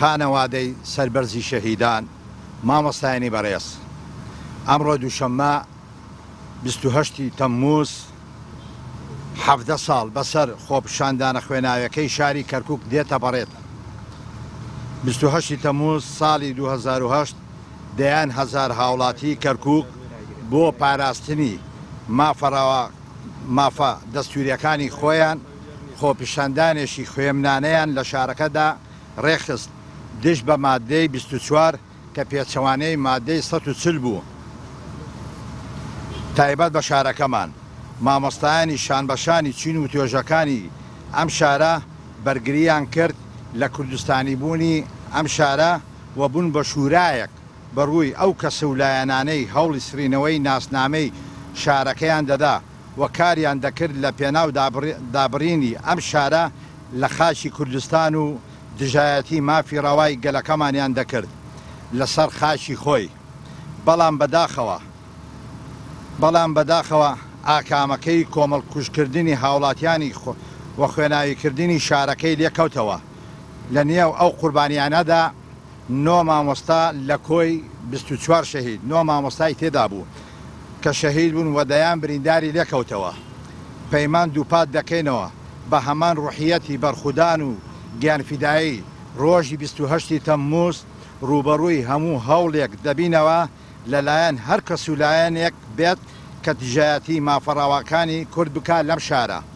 خانەوادەی سەربەرزی شەهیدان مامۆستایانی بەڕێز ئەمڕۆ دووشەممە 28 تەمموز 17 ساڵ بەسەر خۆپیشاندانە خوێناویەکەی شاری کەرکووک دێتە بەڕێت. 28 تەمموز ساڵی 2008 دەیان هەزار هاوڵاتی کەرکووک بۆ پاراستنی مافە دەستوریەکانی خۆیان خۆپیشاندانێکی خوێمنانەیان لە شارەکەدا ڕێخست دژ بە مادەی 24 کە پێچەوانەی مادەی 140 بوو. تایبەت بە شارەکەمان مامۆستایانی شانبەشانی چین و توێژەکانی ئەم شارە بەرگریان کرد لە کوردستانی بوونی ئەم شارە و بوون بە شورایەک بەڕووی ئەو کەسە و لایەنانەی هەوڵی سرینەوەی ناسنامەی شارەکەیان دەدا و کاریان دەکرد لە پێناو دابڕینی ئەم شارە لە خاچی کوردستان و دژایەتی مافی ڕەوای گەلەکەمانیان دەکرد لەسەر خاچی خۆی. بەڵام بەداخەوە ئاکامەکەی کۆمەڵ کوشکردنی هاوڵاتیانی و خوێناویکردنی شارەکەی لێکەوتەوە. لە نێو ئەو قوربانیانەدا 9 مامۆستا لە کۆی 24 شەهید 9 مامۆستای تێدا بوو کە شەهید بوون و دەیان برینداری لێکەوتەوە. پەیمان دووپات دەکەینەوە بە هەمان ڕوحیەتی بەرخودان و گیانفیدایی ڕۆژی 28 تەمموز ڕوبەڕووی هەموو هەوڵێک دەبینەوە لەلایەن هەر کەس و لایەنێک بێت کە دژایەتی مافەڕاوەکانی کورد بکات لەم شارە.